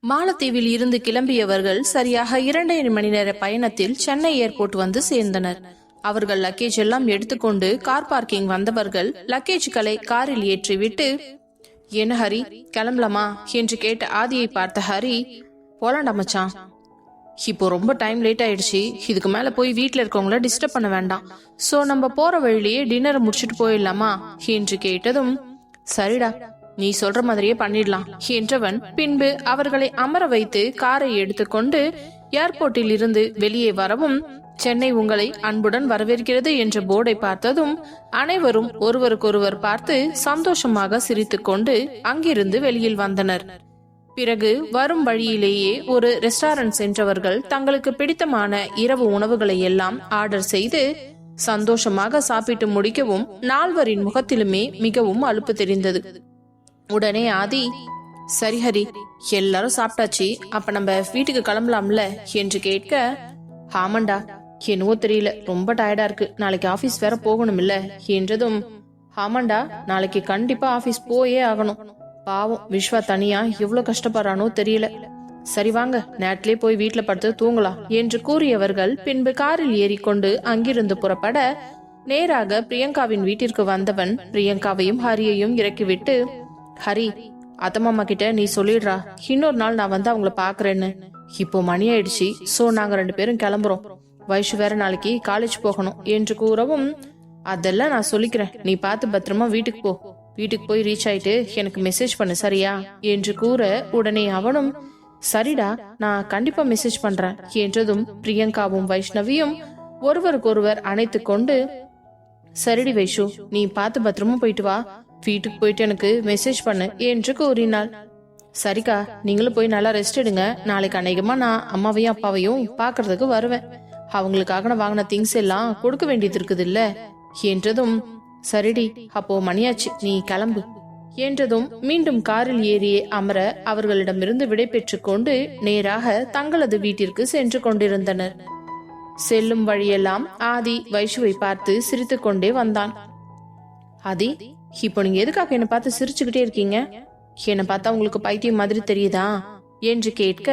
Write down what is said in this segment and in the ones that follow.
மாலத்தீவில் இருந்து கிளம்பியவர்கள் சரியாக 2.5 மணி நேர பயணத்தில் சென்னை ஏர்போர்ட் வந்து சேர்ந்தனர். அவர்கள் லக்கேஜ் எல்லாம் எடுத்துக்கொண்டு கார் பார்க்கிங் வந்தவர்கள் லக்கேஜ்களை காரில் ஏற்றிவிட்டு, என்ன ஹரி, கிளம்பலாமா என்று கேட்ட ஆதியை பார்த்த ஹரி, போலாண்டா மச்சான், இப்போ ரொம்ப டைம் லேட் ஆயிடுச்சு, இதுக்கு மேல போய் வீட்டுல இருக்கவங்கள டிஸ்டர்ப் பண்ண வேண்டாம், சோ நம்ம போற வழியிலேயே டின்னர் முடிச்சுட்டு போயிடலாமா என்று கேட்டதும், சரிடா, நீ சொல்ற மாதிரியே பண்ணிடலாம் என்றவன் பின்பு அவர்களை அமர வைத்து காரை எடுத்துக்கொண்டு ஏர்போர்ட்டில் இருந்து வெளியே வரவும், சென்னை உங்களை அன்புடன் வரவேற்கிறது என்ற போர்டை பார்த்ததும் அனைவரும் ஒருவருக்கொருவர் பார்த்து சந்தோஷமாக சிரித்துக்கொண்டு அங்கிருந்து வெளியில் வந்தனர். பிறகு வரும் வழியிலேயே ஒரு ரெஸ்டாரண்ட் சென்றவர்கள் தங்களுக்கு பிடித்தமான இரவு உணவுகளை எல்லாம் ஆர்டர் செய்து சந்தோஷமாக சாப்பிட்டு முடிக்கவும் நால்வரின் முகத்திலுமே மிகவும் அலுப்பு தெரிந்தது. உடனே ஆதி, சரி ஹரி, எல்லாரும் சாப்பிட்டாச்சு, அப்ப நம்ம வீட்டுக்கு கிளம்பலாம்ல என்று கேட்க, ஆமாண்டா, என்னவோ தெரியல, ரொம்ப டயர்டா இருக்கு, நாளைக்கு ஆபீஸ் வேற போகணும் இல்ல என்றதும், ஆமாண்டா, நாளைக்கு கண்டிப்பா ஆபீஸ் போயே ஆகணும், பாவம் விஸ்வா தனியா எவ்வளவு கஷ்டப்படுறானோ தெரியல, சரி வாங்க நேட்டிலே போய் வீட்டுல படுத்து தூங்கலாம் என்று கூறியவர்கள் பின்பு காரில் ஏறிக்கொண்டு அங்கிருந்து புறப்பட நேராக பிரியங்காவின் வீட்டிற்கு வந்தவன் பிரியங்காவையும் ஹரியையும் இறக்கிவிட்டு, ஹரி, அத்தம்மா கிட்ட நீ சொல்லிடுறா, இன்னொரு நாள் நான் வந்து அவங்கள பாக்குறேன்னு, இப்போ மணி ஆயிடுச்சு, சோ நாங்க 2 பேரும் கிளம்புறோம், வைஷு வேற நாளைக்கு காலேஜ் போகணும் என்று கூறவும், அதெல்லாம் நான் சொல்லிக்கிறேன், நீ பார்த்து பத்திரமா வீட்டுக்கு போ, வீட்டுக்கு போய் ரீச் ஆயிட்டு எனக்கு மெசேஜ் பண்ணு சரியா என்று கூற, உடனே அவனும் சரிடா, நான் கண்டிப்பா மெசேஜ் பண்றேன் என்றதும் பிரியங்காவும் வைஷ்ணவியும் ஒருவருக்கொருவர் அணைத்து கொண்டு, சரிடி வைஷு, நீ பார்த்து பத்திரமா போயிட்டு வா, வீட்டுக்கு போயிட்டு எனக்கு மெசேஜ் பண்ணு என்று கூறினாள். சரிக்கா, நீங்களும் போய் நல்லா ரெஸ்ட் எடுங்க, நாளைக்கு அநேகமா நான் அம்மாவையும் அப்பாவையும் பாக்குறதுக்கு வருவேன், அவங்களுக்காக நான் வாங்கின திங்ஸ் எல்லாம் கொடுக்க வேண்டியது இருக்குது இல்ல என்றதும், சரிடி, அப்போ மணியாச்சு, நீ கிளம்பு என்றதும் மீண்டும் காரில் ஏறியே அமர அவர்களிடமிருந்து விடை பெற்றுக் கொண்டு நேராக தங்களது வீட்டிற்கு சென்று கொண்டிருந்தனர். செல்லும் வழியெல்லாம் ஆதி வைஷுவை பார்த்து சிரித்து கொண்டே வந்தான். ஆதி, இப்போ நீங்க எதுக்காக என்ன பார்த்து சிரிச்சுக்கிட்டே இருக்கீங்க, என்ன பார்த்தா உங்களுக்கு பைத்தியம் மாதிரி தெரியுதா என்று கேட்க,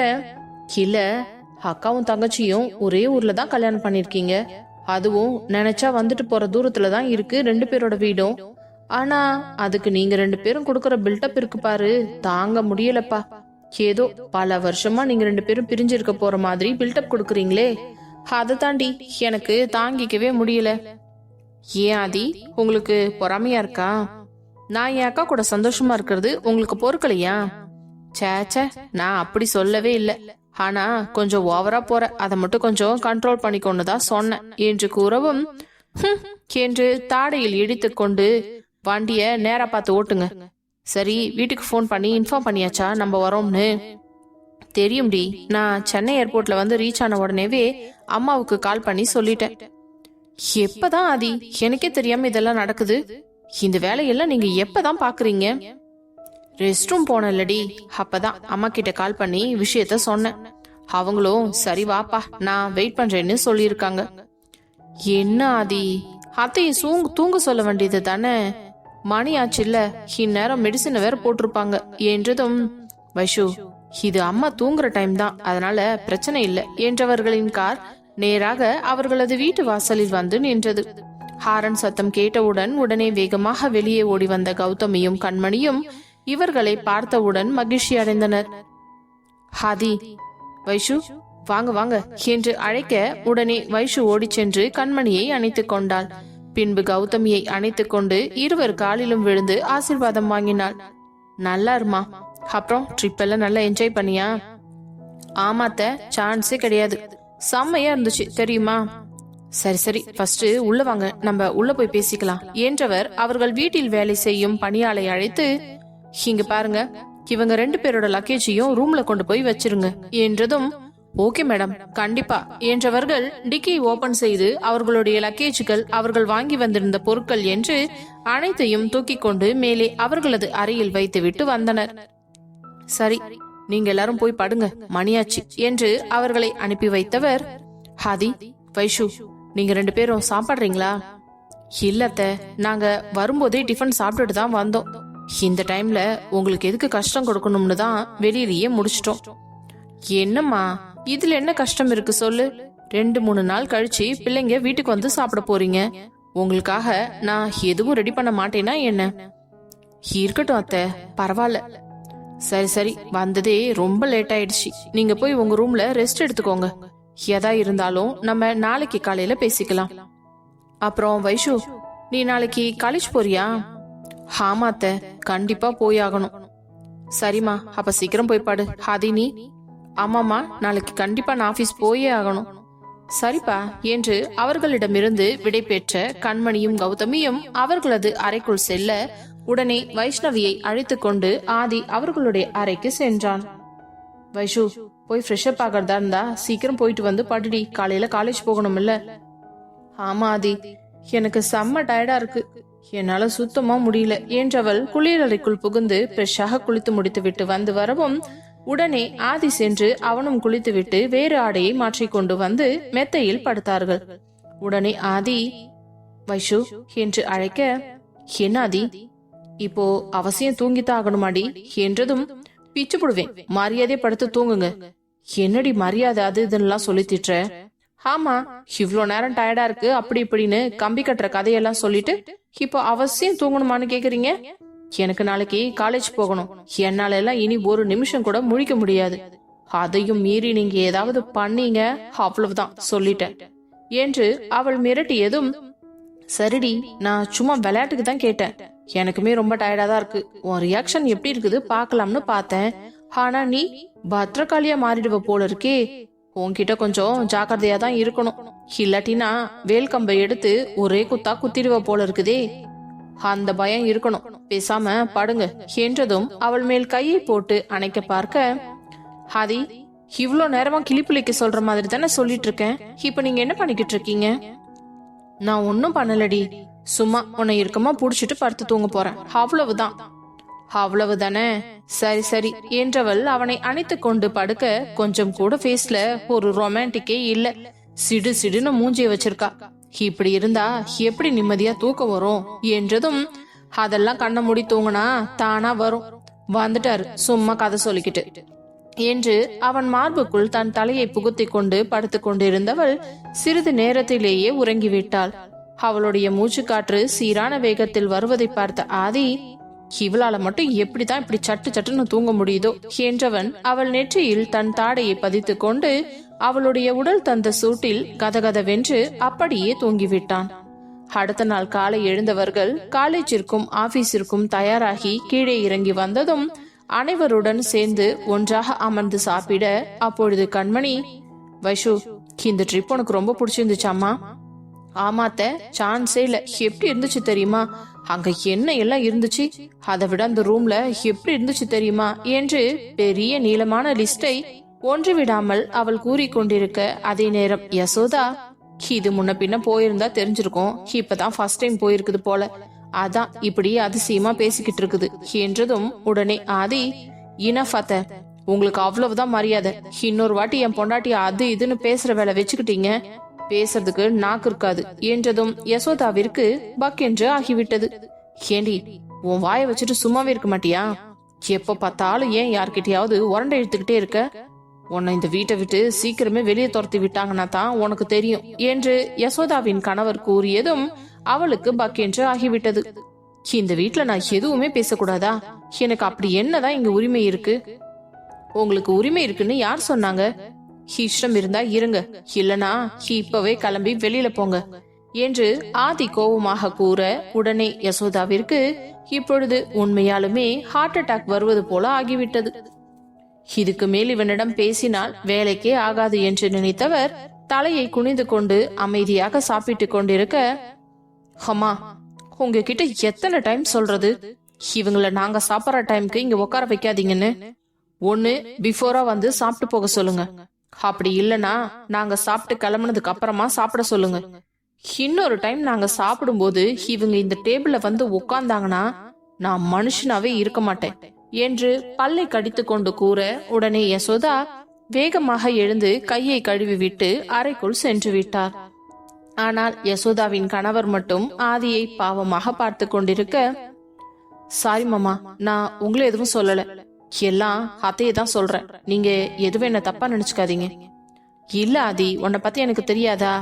இல்ல, அக்காவும் தங்கச்சியும் ஒரே ஊர்ல தான் கல்யாணம் பண்ணிருக்கீங்க, அதுவும் நினைச்சா வந்துட்டு போற தூரத்துலதான் இருக்கு 2 பேரோட வீடும், ஆனா அதுக்கு நீங்க 2 பேரும் கொடுக்கற பில்டப் இருக்கு பாரு, தாங்க முடியலப்பா, ஏதோ பல வருஷமா நீங்க 2 பேரும் பிரிஞ்சு இருக்க போற மாதிரி பில்டப் கொடுக்குறீங்களே, அதை தாண்டி எனக்கு தாங்கிக்கவே முடியல. ஏன் ஆதி, உங்களுக்கு பொறாமையா இருக்கா? நான் என் அக்கா கூட சந்தோஷமா இருக்கிறது உங்களுக்கு பொறுக்கலையா? சேச்சே, நான் அப்படி சொல்லவே இல்லை, ஆனா கொஞ்சம் ஓவரா போற, அதை மட்டும் கொஞ்சம் கண்ட்ரோல் பண்ணிக்கொண்டுதான் சொன்னேன் என்று கூறவும், என்று தாடையில் இடித்துக் கொண்டு, வண்டிய நேரா பார்த்து ஓட்டுங்க, சரி வீட்டுக்கு போன் பண்ணி இன்ஃபார்ம் பண்ணியாச்சா நம்ம வரோம்னு? தெரியும்டி, நான் சென்னை ஏர்போர்ட்ல வந்து ரீச் ஆன உடனேவே அம்மாவுக்கு கால் பண்ணி சொல்லிட்டேன். எப்பதான் ஆதி, எனக்கே தெரியாம இதெல்லாம் நடக்குது, இந்த வேலையெல்லாம் நீங்க எப்பதான் பாக்குறீங்க? ரெஸ்ட் ரூம் போனல்லடி, அப்பதான் அம்மா கிட்ட கால் பண்ணி விஷயத்த சொன்னேன், அவங்களும் சரி வாப்பா நான் வெயிட் பண்றேன்னு சொல்லியிருக்காங்க. என்ன ஆதி, அத்தையை தூங்க சொல்ல வேண்டியது தானே, மணி ஆச்சு இல்ல, இந்நேரம் மெடிசனை வேற போட்டிருப்பாங்க என்றதும், வைஷு, இது அம்மா தூங்குற டைம் தான், அதனால பிரச்சனை இல்லை என்றவர்களின் கார் நேராக அவர்களது வீட்டு வாசலில் வந்து நின்றது. ஹாரன் சத்தம் கேட்டவுடன் உடனே வேகமாக வெளியே ஓடி வந்த கௌதமியும் கண்மணியும் இவர்களை பார்த்தவுடன் மகிழ்ச்சி அடைந்தனர். ஹாதி, வைஷு வாங்க வாங்க என்று அழைக்க உடனே வைஷு ஓடி சென்று கண்மணியை அணைத்துக் கொண்டாள். பின்பு கௌதமியை அணைத்துக் கொண்டு இருவர் காலிலும் விழுந்து ஆசீர்வாதம் வாங்கினாள். நல்லா இருமா, அப்புறம் ட்ரிப் எல்லாம் நல்லா என்ஜாய் பண்ணியா? ஆமாத்த, சான்ஸே கிடையாது, செம்மையா இருந்துச்சு தெரியுமா? சரி சரி, ஃபர்ஸ்ட் உள்ள வாங்க, நம்ம உள்ள போய் பேசிக்கலாம் என்றவர் அவர்கள் வீட்டில் வேலை செய்யும் பணியாளை அழைத்து, இங்க பாருங்க, இவங்க 2 பேரோட லக்கேஜையும் ரூம்ல கொண்டு போய் வச்சிருங்க என்றதும், ஓகே மேடம், கண்டிப்பா என்றவர்கள் டிக்கி ஓபன் செய்து அவர்களுடைய லக்கேஜ்கள், அவர்கள் வாங்கி வந்திருந்த பொருட்கள் என்று அனைத்தையும் தூக்கி கொண்டு மேலே அவர்களது அறையில் வைத்துவிட்டு வந்தனர். சரி, நீங்க எல்லாரும் போய் படுங்க, மணியாச்சு என்று அவர்களை அனுப்பி வைத்தவர், ஹாதி, வைஷு, நீங்க 2 பேரும் சாப்பிடுறீங்களா? இல்லத்த, நாங்க வரும்போதே டிஃபன் சாப்பிட்டுட்டு தான் வந்தோம், இந்த டைம்ல உங்களுக்கு எதுக்கு கஷ்டம் கொடுக்கணும்னு தான் வெளியிலேயே முடிச்சிட்டோம். என்னம்மா இதுல என்ன கஷ்டம் இருக்கு சொல்லு? 2-3 நாள் கழிச்சு பிள்ளைங்க வீட்டுக்கு வந்து சாப்பிட போறீங்க. உங்களுக்காக நான் எதுவும் ரெடி பண்ண மாட்டேனா என்ன? இருக்கட்டும் அத்தை, பரவாயில்ல. சரி சரி, வந்ததே ரொம்ப லேட் ஆயிடுச்சு. நீங்க போய் உங்க ரூம்ல ரெஸ்ட் எடுத்துக்கோங்க. எதா இருந்தாலும் நம்ம நாளைக்கு காலையில பேசிக்கலாம். அப்புறம் வைஷு, நீ நாளைக்கு காலேஜ் போறியா? ஆமா அத்தை, கண்டிப்பா போய் ஆகணும். சரிம்மா, அப்ப சீக்கிரம் போய் பாடு. ஹாதி நீ? ஆமாமா, நாளைக்கு கண்டிப்பா நான் ஆபீஸ் போயே ஆகணும். சரிப்பா என்று அவர்களிடமிருந்து விடை பெற்ற கண்மணியும் கௌதமியும் அவர்களது அறைக்குள் செல்ல, உடனே வைஷ்ணவியை அழைத்துக் கொண்டு ஆதி அவர்களுடைய அறைக்கு சென்றான். வைஷு, போய் ஃப்ரெஷ் அப் ஆகிறதா இருந்தா சீக்கிரம் போயிட்டு வந்து படுடி, காலையில காலேஜ் போகணும் இல்ல? ஆமா ஆதி, எனக்கு செம்ம டயர்டா இருக்கு, என்னால சுத்தமா முடியல என்றவள் குளியலறைக்குள் புகுந்து ஃப்ரெஷ்ஷாக குளித்து முடித்து விட்டு வந்து வரவும், உடனே ஆதி சென்று அவனும் குளித்துவிட்டு வேறு ஆடையை மாற்றிக்கொண்டு வந்து மெத்தையில் படுத்தார்கள். உடனே ஆதி வைஷு என்று அழைக்க, என்ன ஆதி, இப்போ அவசியம் தூங்கித்தான் ஆகணுமாடி என்றதும், பிச்சு புடுவேன், மரியாதை படுத்து தூங்குங்க. என்னடி மரியாதை அது இதுன்னு சொல்லி திட்டுற? ஆமா, இவ்ளோ நேரம் டயர்டா இருக்கு அப்படி இப்படின்னு கம்பி கட்டுற கதையெல்லாம் சொல்லிட்டு இப்போ அவசியம் தூங்கணுமான்னு கேக்குறீங்க? எனக்கு நாளைக்கு காலேஜ் போகணும். என்னால எல்லாம் இனி ஒரு நிமிஷம் கூட முழிக்க முடியாது. அதையும் மீறி நீங்க ஏதாவது பண்ணீங்க அவ்வளவுதான், சொல்லிட்டேன் என்று அவள் மிரட்டியதும், சரிடி, நான் சும்மா விளையாட்டுக்கு தான் கேட்டேன். எனக்குமே ரொம்ப டயர்டா தான் இருக்கு. உன் ரியாக்ஷன் எப்படி இருக்குது பாக்கலாம்னு பார்த்தேன். ஆனா நீ பத்திரகாளியா மாறிடுவ போல இருக்கே. உன்கிட்ட கொஞ்சம் ஜாக்கிரதையா தான் இருக்கணும். இல்லாட்டினா வேல்கம்பை எடுத்து ஒரே குத்தா குத்திடுவ போல இருக்குதே. அந்த பயம் இருக்கணும். பேசாம படுங்க என்றதும் அவள் மேல் கையை போட்டு அணைக்க பார்க்க, ஹாதி, இவ்ளோ நேரமா கிளிப்புலிக்கு சொல்ற மாதிரி தானே சொல்லிட்டு இருக்கேன். இப்ப நீங்க என்ன பண்ணிக்கிட்டு இருக்கீங்க? நான் ஒன்னும் பண்ணலடி, சும்மா உன்னை இருக்கமா புடிச்சிட்டு படுத்து தூங்க போறேன், அவ்வளவுதான். அவ்வளவுதானே? சரி சரி என்றவள் அவனை அணைத்து கொண்டு படுக்க, கொஞ்சம் கூட ஃபேஸ்ல ஒரு ரொமான்டிக்கே இல்ல. சிடு சிடுன்னு மூஞ்சிய வச்சிருக்கா. இப்படி இருந்தா எப்படி நிம்மதியா தூக்கம் வரும் என்றதும், அதெல்லாம் கண்ண மூடி தூங்கினா தானா வரும். வந்துட்டாரு சும்மா கதை சொல்லிக்கிட்டு என்று அவன் மார்புக்குள் தன் தலையை புகுத்தி கொண்டு படுத்து கொண்டிருந்தவள் சிறிது நேரத்திலேயே உறங்கிவிட்டாள். அவளுடைய மூச்சு காற்று சீரான வேகத்தில் வருவதை பார்த்த ஆதி, இவளால மட்டும் எப்படிதான் இப்படி சட்டு சட்டுன்னு தூங்க முடியுதோ என்றவன் அவள் நெற்றியில் தன் தாடையை பதித்து கொண்டு அவளுடைய உடல் தந்த சூட்டில் கதகதவென்று அப்படியே தூங்கிவிட்டான். அடுத்த நாள் காலை எழுந்தவர்கள் காலேஜிற்கும் ஆபீஸிற்கும் தயாராகி கீழே இறங்கி வந்ததும் அனைவருடன் சேர்ந்து ஒன்றாக அமர்ந்து சாப்பிட, அப்பொழுது கண்மணி, வைஷு, இந்த ட்ரிப் உனக்கு ரொம்ப பிடிச்சிருந்துச்சாமா? ஆமாத்த, சான்ஸே இல்ல. எப்படி இருந்துச்சு தெரியுமா? அங்க என்ன எல்லாம் இருந்துச்சு, அதை விட அந்த ரூம்ல எப்படி இருந்துச்சு தெரியுமா என்று பெரிய நீளமான லிஸ்டை ஒன்று விடாமல் அவள் கூறிக்கொண்டிருக்க, அதே நேரம் யசோதா, இது முன்ன பின்ன போயிருந்தா தெரிஞ்சிருக்கும், இப்பதான் ஃபர்ஸ்ட் டைம் போயிருக்குது போல, அதான் இப்படி அதிசயமா பேசிக்கிட்டு இருக்குது என்றதும், உடனே ஆதி, இனஃப் அத்த, உங்களுக்கு அவ்வளவுதான் மரியாதை. இன்னொரு வாட்டி என் பொண்டாட்டி அது இதுன்னு பேசுற வேலை வச்சுக்கிட்டீங்க, பேசுறதுக்கு நாக்கு இருக்காது என்றதும் யசோதாவிற்கு பக்கென்று ஆகிவிட்டது. ஏண்டி, உன் வாயை வச்சுட்டு சும்மாவே இருக்க மாட்டியா? எப்ப பார்த்தாலும் ஏன் யார்கிட்டயாவது உரண்டை எடுத்துக்கிட்டே இருக்க? உன்னை இந்த வீட்டை விட்டு சீக்கிரமே வெளியே துரத்தி விட்டாங்கன்னா தான் உனக்கு தெரியும் என்று யசோதாவின் கணவர் கூறியதும் அவளுக்கு பக்கென்று ஆகிவிட்டது. இந்த வீட்டுல நான் எதுவுமே பேசக்கூடாதா? எனக்கு அப்படி என்னதான் இங்க உரிமை இருக்கு? உங்களுக்கு உரிமை இருக்குன்னு யார் சொன்னாங்க? இஷ்டம் இருந்தா இருங்க, இல்லனா இப்பவே கிளம்பி வெளியில போங்க என்று ஆதி கோபமாக கூற, உடனே யசோதாவிற்கு இப்பொழுது உண்மையாலுமே ஹார்ட் அட்டாக் வருவது போல ஆகிவிட்டது. இதுக்கு மேல் இவனிடம் பேசினால் வேலைக்கே ஆகாது என்று நினைத்தவர் தலையை குனிந்து கொண்டு அமைதியாக சாப்பிட்டுக் கொண்டிருக்க, அம்மா, உங்ககிட்ட எத்தனை டைம் சொல்றது, இவங்கள நாங்க சாப்பிட்ற டைம்க்கு இங்க உட்கார வைக்காதீங்கன்னு. ஒண்ணு பிஃபோரா வந்து சாப்பிட்டு போக சொல்லுங்க, அப்படி இல்லனா நாங்க சாப்பிட்டு கிளம்புனதுக்கு அப்புறமா சாப்பிட சொல்லுங்க. இன்னொரு டைம் நாங்க சாப்பிடும் போது இவங்க இந்த டேபிள்ல வந்து உட்கார்ந்தாங்கன்னா நான் மனுஷனாவே இருக்க மாட்டேன் என்று பல்லை கடித்து கொண்டு கூற, உடனே யசோதா வேகமாக எழுந்து கையை கழுவி விட்டு அறைக்குள் சென்று விட்டார். ஆனால் யசோதாவின் கணவர் மட்டும் ஆதியை பாவமாக பார்த்து கொண்டிருக்க, சாரி மாமா, நான் உங்களை எதுவும் சொல்லல. எல்லாம் அத்தையை தான் சொல்றேன். நீங்க எதுவும் என்ன தப்பா நினைச்சுக்காதீங்க. இல்ல ஆதி, உன்னை பத்தி எனக்கு தெரியாதா?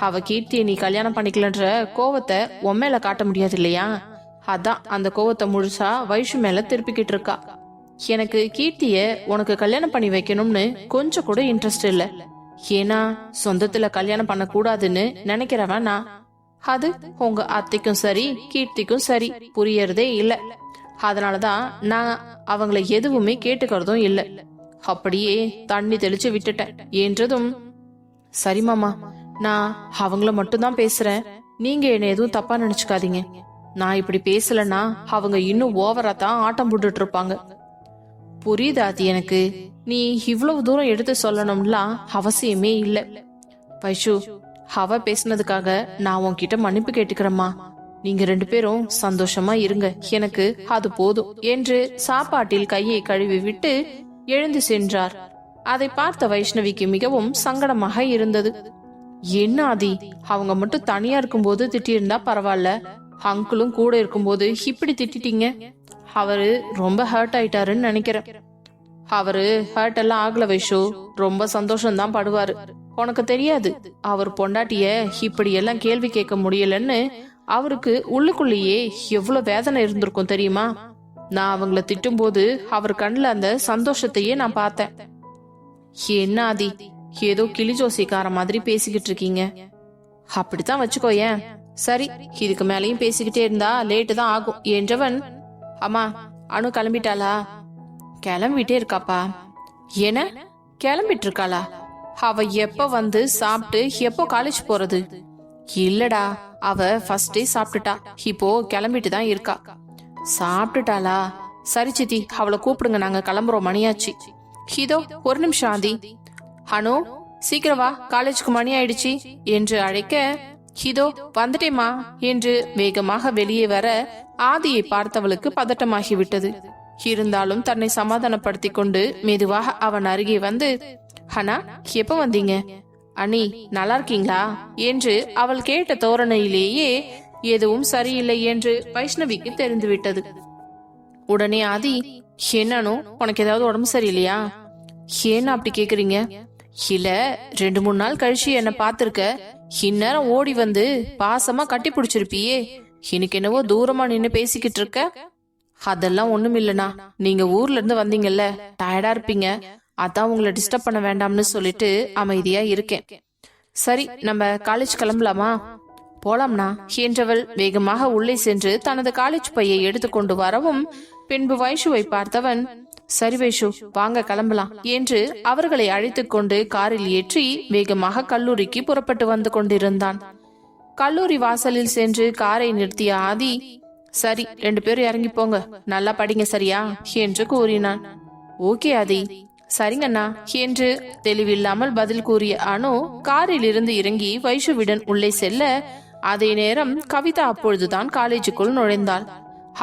அவ கீர்த்தியை நீ கல்யாணம் பண்ணிக்கலன்ற கோவத்தை உன் மேல காட்ட முடியாது இல்லையா? அதான் அந்த கோவத்தை முழுசா வைஷு மேல திருப்பிக்கிட்டு இருக்கா. எனக்கு கீர்த்திய உனக்கு கல்யாணம் பண்ணி வைக்கணும்னு கொஞ்சம் கூட இன்ட்ரெஸ்ட் இல்ல. ஏன்னா சொந்தத்துல கல்யாணம் பண்ண கூடாதுன்னு நினைக்கிறவன் நான். அது உங்க அத்தைக்கும் சரி கீர்த்திக்கும் சரி புரியறதே இல்ல. அதனாலதான் நான் அவங்கள எதுவுமே கேட்டுக்கிறதும் இல்ல. அப்படியே தண்ணி தெளிச்சு விட்டுட்டேன் என்றதும், சரி மாமா, நான் அவங்கள மட்டும்தான் பேசுறேன். நீங்க என்ன எதுவும் தப்பா நினைச்சுக்காதீங்க. நான் இப்படி பேசலன்னா அவங்க இன்னும் ஓவரா தான் ஆட்டம் போட்டுட்டு இருப்பாங்க. புரியுது ஆதி எனக்கு. நீ இவ்வளவு தூரம் எடுத்து சொல்லணும்லாம் அவசியமே இல்ல. வைஷு, அவ பேசினதுக்காக நான் உன்கிட்ட மன்னிப்பு கேட்டுக்கிறேம்மா. நீங்க 2 பேரும் சந்தோஷமா இருங்க, எனக்கு அது போதும் என்று சாப்பாட்டில் கையை கழுவி விட்டு எழுந்து சென்றார். அதை பார்த்த வைஷ்ணவிக்கு மிகவும் சங்கடமாக இருந்தது. என்ன ஆதி, அவங்க மட்டும் தனியா இருக்கும்போது திட்டியிருந்தா பரவாயில்ல, அங்கிளும் கூட இருக்கும்போது இப்படி திட்டிட்டீங்க. அவரு ரொம்ப ஹர்ட் ஆயிட்டாருன்னு நினைக்கிறேன். அவரு ஹர்ட் எல்லாம் ஆகல வைஷு, ரொம்ப சந்தோஷம்தான் படுவாரு. உனக்கு தெரியாது, அவர் பொண்டாட்டிய இப்படி எல்லாம் கேள்வி கேட்க முடியலன்னு அவருக்கு உள்ளுக்குள்ளேயே எவ்வளவு வேதனை இருந்திருக்கும் தெரியுமா? நான் அவங்கள திட்டும் போது அவர் கண்ணுல அந்த சந்தோஷத்தையே நான் பார்த்தேன். என்ன ஆதி, ஏதோ கிளி ஜோசிக்கார மாதிரி பேசிக்கிட்டு இருக்கீங்க. அப்படித்தான் வச்சுக்கோயேன். சரி, இதுக்கு மேலையும் பேசிக்கிட்டே இருந்தா லேட்டு தான் ஆகும் என்றவன், அம்மா அனு கிளம்பிட்டாளா? கிளம்பிட்டே இருக்காப்பா. என்ன கிளம்பிட்டு இருக்காளா? அவ எப்ப வந்து சாப்பிட்டு எப்போ காலேஜ் போறது? இல்லடா, அவ ஃபர்ஸ்ட் டே சாப்பிட்டுட்டா, இப்போ கிளம்பிட்டு தான் இருக்கா. சாப்பிட்டுட்டாளா? சரி சித்தி, அவளை கூப்பிடுங்க, நாங்க கிளம்புறோம், மணியாச்சு. இதோ ஒரு நிமிஷம் ஆதி. அனு சீக்கிரம் வா, காலேஜுக்கு மணி ஆயிடுச்சு என்று அழைக்க, இதோ வந்துட்டேமா என்று வேகமாக வெளியே வர ஆதியை பார்த்தவளுக்கு பதட்டமாகிவிட்டது. இருந்தாலும் தன்னை சமாதானப்படுத்தி கொண்டு மெதுவாக அவன் அருகே வந்து, அண்ணா எப்ப வந்தீங்க? அண்ணி நல்லா இருக்கீங்களா என்று அவள் கேட்ட தோரணையிலேயே எதுவும் சரியில்லை என்று வைஷ்ணவிக்கு தெரிந்துவிட்டது. உடனே ஆதி, என்னன்னு உனக்கு ஏதாவது உடம்பு சரியில்லையா? ஏன்னு அப்படி கேக்குறீங்க? இல்ல, 2-3 நாள் கழிச்சு என்ன பாத்திருக்க, இந்நேரம் ஓடி வந்து பாசமா கட்டி பிடிச்சிருப்பியே, எனக்கு என்னவோ தூரமா நின்னு பேசிக்கிட்டு இருக்க. அதெல்லாம் ஒண்ணும் இல்லனா, நீங்க ஊர்ல இருந்து வந்தீங்கல்ல, டயர்டா இருப்பீங்க, அதான் உங்களை டிஸ்டர்ப் பண்ண வேண்டாம்னு சொல்லிட்டு அமைதியா இருக்கேன். சரி, நம்ம காலேஜ் கிளம்பலாமா? போலாம்னா என்றவள் வேகமாக உள்ளே சென்று தனது காலேஜ் பையை எடுத்துக்கொண்டு வரவும், பின்பு வைஷுவை பார்த்தவன், சரி வைஷு வாங்க கிளம்பலாம் என்று அவர்களை அழைத்துக் கொண்டு காரில் ஏற்றி வேகமாக கல்லூரிக்கு புறப்பட்டு வந்து கொண்டிருந்தான். கல்லூரி வாசலில் சென்று காரை நிறுத்திய ஆதி, சரி 2 பேரும் இறங்கி போங்க, நல்லா படிங்க சரியா என்று கூறினான். ஓகே ஆதி. சரிங்கண்ணா என்று தெளிவில்லாமல் பதில் கூறிய அனு காரில் இருந்து இறங்கி வைஷுவிடன் உள்ளே செல்ல, அதே நேரம் கவிதா அப்பொழுதுதான் காலேஜுக்குள் நுழைந்தாள்.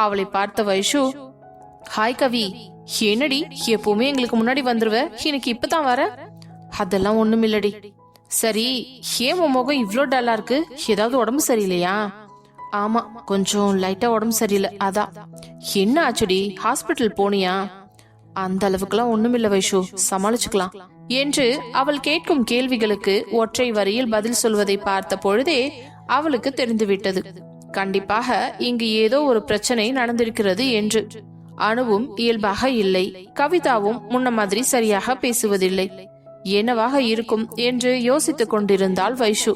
அவளை பார்த்த வைஷு, ஹாய் கவி, என்னடி எப்பவுமே எங்களுக்கு முன்னாடி வந்துருவ, எனக்கு இப்பதான் வர? அதெல்லாம் ஒண்ணும் இல்லடி. சரி, ஏன் உன் முகம் இவ்ளோ டல்லா இருக்கு? ஏதாவது உடம்பு சரியில்லையா? ஆமா, கொஞ்சம் லைட்டா உடம்பு சரியில்லை, அதான். என்ன ஆச்சுடி, ஹாஸ்பிட்டல் போனியா? அந்த அளவுக்குலாம் ஒண்ணுமில்ல வைஷு, சமாளிச்சுக்கலாம் என்று அவள் கேட்கும் கேள்விகளுக்கு ஒற்றை வரியில் பதில் சொல்வதை பார்த்த பொழுதே அவளுக்கு தெரிந்துவிட்டது, கண்டிப்பாக இங்கு ஏதோ ஒரு பிரச்சனை நடந்திருக்கிறது என்று. அனுவும் இயல்பாக இல்லை, கவிதாவும் முன்ன மாதிரி சரியாக பேசுவதில்லை. என்னவாக இருக்கும் என்று யோசித்துக் கொண்டிருந்தாள் வைஷு.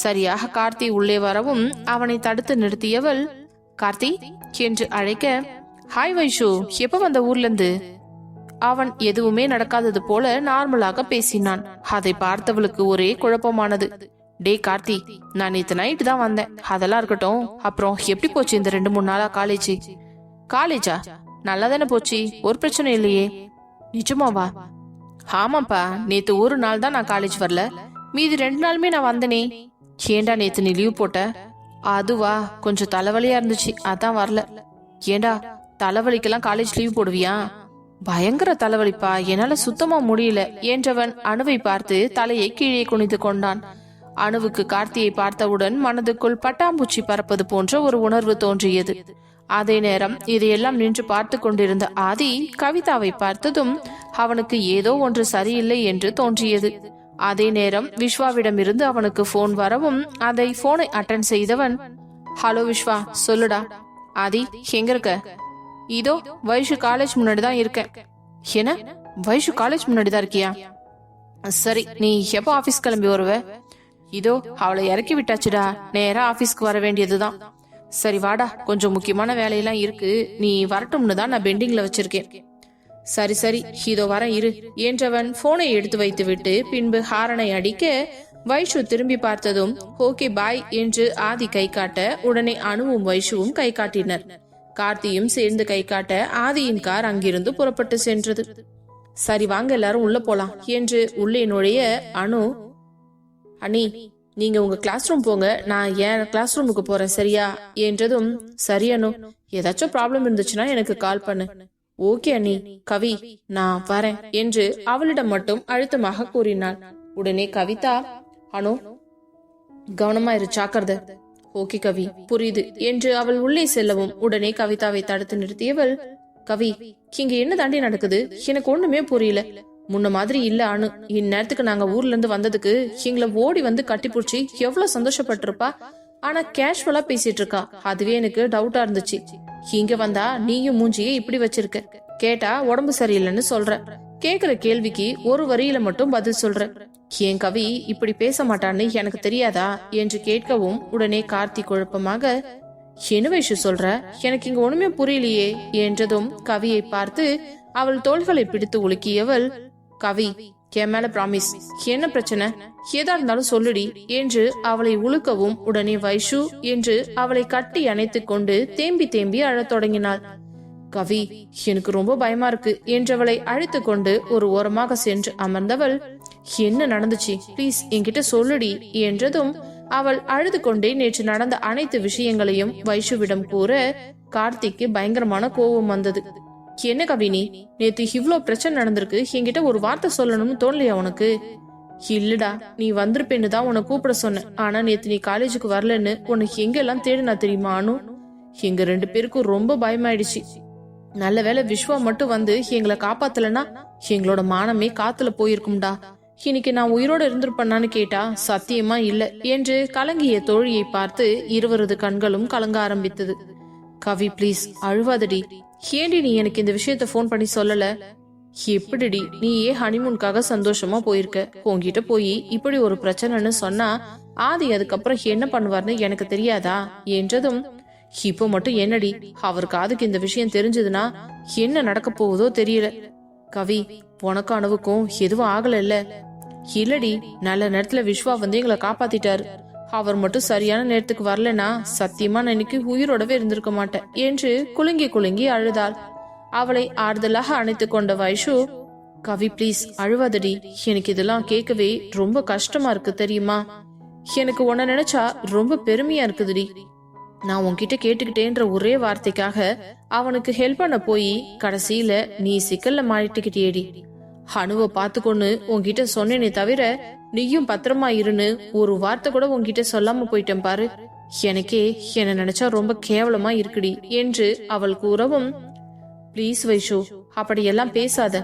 சரியாக கார்த்தி உள்ளே வரவும் அவனை தடுத்து நிறுத்தியவள், கார்த்தி என்று அழைக்க, ஹாய் வைஷு, எப்ப வந்த ஊர்ல இருந்து? அவன் எதுவுமே நடக்காதது போல நார்மலாக பேசினான். அதை பார்த்தவளுக்கு ஒரே குழப்பமானது. டே கார்த்தி, நான் நேத்து நைட்டு தான் வந்தேன், அதெல்லாம் இருக்கட்டும், அப்புறம் எப்படி போச்சு இந்த 2-3 நாளா காலேஜ்? காலேஜா? நல்லா தானே போச்சு, ஒரு பிரச்சனை இல்லையே. நிஜமாவா? ஆமாப்பா, நேத்து ஒரு நாள் தான் நான் காலேஜ் வரல, மீதி 2 நாளுமே நான் வந்தனே. ஏண்டா நேத்து நீ லீவ் போட்ட? அதுவா, கொஞ்சம் தலைவலியா இருந்துச்சு, அதான் வரல. ஏண்டா தலைவலிக்கெல்லாம் காலேஜ் லீவ் போடுவியா? பயங்கர தலைவலிப்பா, என்னால சுத்தமா முடியல என்றவன் அணுவை பார்த்து தலையை கீழே குனிந்து கொண்டான். அணுவுக்கு கார்த்தியை பார்த்தவுடன் மனதுக்குள் பட்டாம்பூச்சி பறப்பது போன்ற ஒரு உணர்வு தோன்றியது. அதே நேரம் இதையெல்லாம் நின்று பார்த்து கொண்டிருந்த ஆதி கவிதாவை பார்த்ததும் அவனுக்கு ஏதோ ஒன்று சரியில்லை என்று தோன்றியது. அதே நேரம் விஸ்வாவிடமிருந்து அவனுக்கு போன் வரவும் அதை போனை அட்டன் செய்தவன், ஹலோ விஸ்வா, சொல்லுடா. ஆதி, எங்க இருக்க? இதோ வைஷு காலேஜ் முன்னாடிதான் இருக்கேன். என்ன, வைஷு காலேஜ் முன்னாடிதான் இருக்கியா? சரி, நீ எப்போ ஆபீஸ் கிளம்பி வருவ? இதோ அவளை இறக்கி விட்டாச்சுடா, நேரா ஆபீஸ்க்கு வர வேண்டியதுதான். சரி வாடா, கொஞ்சம் முக்கியமான வேலையெல்லாம் இருக்கு, நீ வரட்டும்னு தான் நான் பெண்டிங்ல வச்சிருக்கேன். சரி சரி, இதோ வர இரு என்றவன் போனை எடுத்து வைத்து விட்டு பின்பு ஹாரனை அடிக்க வைஷு திரும்பி பார்த்ததும் ஓகே பாய் என்று ஆதி கை காட்ட உடனே அனுவும் வைஷுவும் கை காட்டினர். கார்த்தியும் சேர்ந்து கை காட்ட ஆதியின் கார் அங்கிருந்து புறப்பட்டு சென்றது. சரி வாங்க எல்லாரும் உள்ள போலாம் என்று உள்ளே நுழைய அனு, அண்ணி நீங்க உங்க கிளாஸ் ரூம் போங்க, நான் என் கிளாஸ் ரூமுக்கு போறேன் சரியா என்றதும், சரி அனு, ஏதாச்சும் ப்ராப்ளம் இருந்துச்சுன்னா எனக்கு கால் பண்ணு. ஓகே அண்ணி. கவி, நான் வரேன் என்று அவளிடம் மட்டும் அழுத்தமாக கூறினாள். உடனே கவிதா, அனு கவனமா இரு, ஜாக்கிரதை. ஓகே கவி, புரியுது என்று அவள் உள்ளே செல்லவும் உடனே கவிதாவை தடுத்து நிறுத்தியவள், கவி இங்க என்ன தாண்டி நடக்குது? எனக்கு ஒண்ணுமே புரியல. முன்ன மாதிரி இல்ல அனு. இந்நேரத்துக்கு நாங்க ஊர்ல இருந்து வந்ததுக்கு எங்களை ஓடி வந்து கட்டிப்புடிச்சு எவ்வளவு சந்தோஷப்பட்டிருப்பா. ஆனா கேஷுவலா பேசிட்டு இருக்கா. அதுவே எனக்கு டவுட்டா இருந்துச்சு. இங்க வந்தா நீயும் மூஞ்சியே இப்படி வச்சிருக்க, கேட்டா உடம்பு சரியில்லைன்னு சொல்ற, கேக்குற கேள்விக்கு ஒரு வரியில மட்டும் பதில் சொல்ற. என் கவி இப்படி பேச மாட்டான்னு எனக்கு தெரியாதா என்று கேட்கவும் உடனே கார்த்தி குழப்பமாக, என்ன விஷயம் சொல்ற, எனக்கு இங்க ஒண்ணுமே புரியலையே என்றதும் கவியை பார்த்து அவள் தோள்களை பிடித்து உலுக்கியவள், கவி என் மேல ப்ராமிஸ், என்ன பிரச்சனை, ஏதா இருந்தாலும் சொல்லுடி என்று அவளை உலுக்கவும் உடனே வைஷு என்று அவளை கட்டி அணைத்துக் கொண்டு தேம்பி தேம்பி அழத் தொடங்கினாள். கவி எனக்கு ரொம்ப பயமா இருக்கு என்றவளை அழைத்து கொண்டு ஒரு ஓரமாக சென்று அமர்ந்தவள், என்ன நடந்துச்சு பிளீஸ் என்கிட்ட சொல்லுடி என்றதும் அவள் அழுது கொண்டே நேற்று நடந்த அனைத்து விஷயங்களையும் வைஷுவிடம் கூற கார்த்திக்கு பயங்கரமான கோபம் வந்தது. என்ன கவினி, நேத்து இவ்ளோ பிரச்சனை நடந்திருக்கு, என்கிட்ட ஒரு வார்த்தை சொல்லணும்னு தோணலையா உனக்கு? இல்லடா, நீ வந்திருப்பேன்னு தான் உன்னை கூப்பிட சொன்னேன். ஆனா நேத்து நீ காலேஜுக்கு வரலன்னு உனக்கு எங்கெல்லாம் தேடினா தெரியுமா அனு? எங்க 2 பேருக்கும் ரொம்ப பயமாயிடுச்சு. நல்ல வேளை விஸ்வா மட்டும் வந்து எங்களை காப்பாத்தலனா எங்களோட மானமே காத்துல போயிருக்கும்டா. இன்னைக்கு நான் உயிரோட இருந்திருப்பேனான்னு கேட்டா சத்தியமா இல்ல என்று கலங்கிய தோழியை பார்த்து இருவரது கண்களும் கலங்க ஆரம்பித்தது. கவி பிளீஸ் அழுவாதடி. ஏண்டி நீ எனக்கு இந்த விஷயத்த போன் பண்ணி சொல்லல? எப்படிடி, நீ ஏன் ஹனிமூனுக்காக சந்தோஷமா போயிருக்க, உன்கிட்ட போய் இப்படி ஒரு பிரச்சனைன்னு சொன்னா ஆதி அதுக்கப்புறம் என்ன பண்ணுவார்னு எனக்கு தெரியாதா என்றதும், இப்போ மட்டும் என்னடி, அவர் காதுக்கு இந்த விஷயம் தெரிஞ்சதுன்னா என்ன நடக்க போகுதோ தெரியல. கவி உனக்கு அணுவுக்கும் எதுவும் ஆகல இல்ல? இல்லடி, நல்ல நேரத்துல விஸ்வா வந்து எங்களை காப்பாத்திட்டாரு. அவர் மட்டும் சரியான நேரத்துக்கு வரலனா சத்தியமா நான் இன்னைக்கு உயிரோடவே இருந்திருக்க மாட்டேன் என்று குலுங்கி குலுங்கி அழுதாள். அவளை ஆறுதலாக அணைத்து கொண்ட வைஷு, கவி பிளீஸ் அழுவாதடி, எனக்கு இதெல்லாம் கேட்கவே ரொம்ப கஷ்டமா இருக்கு தெரியுமா? எனக்கு உன்னை நினைச்சா ரொம்ப பெருமையா இருக்குதுடி. நான் உன்கிட்ட கேட்டுக்கிட்டேன்ற ஒரே வார்த்தைக்காக அவனுக்கு ஹெல்ப் பண்ண போய் கடைசியில நீ சிக்கல்ல மாட்டிக்கிட்டேடி. அணுவை பாத்துக்கொன்னு உன்கிட்ட சொன்னேனே தவிர நீயும் பத்திரமா இருன்னு ஒரு வார்த்தை கூட உன்கிட்ட சொல்லாம போயிட்டேன் பாரு. எனக்கே என்ன நினைச்சா ரொம்ப கேவலமா இருக்குடி என்று அவள் கூறவும், பிளீஸ் வைஷு அப்படியெல்லாம் பேசாத.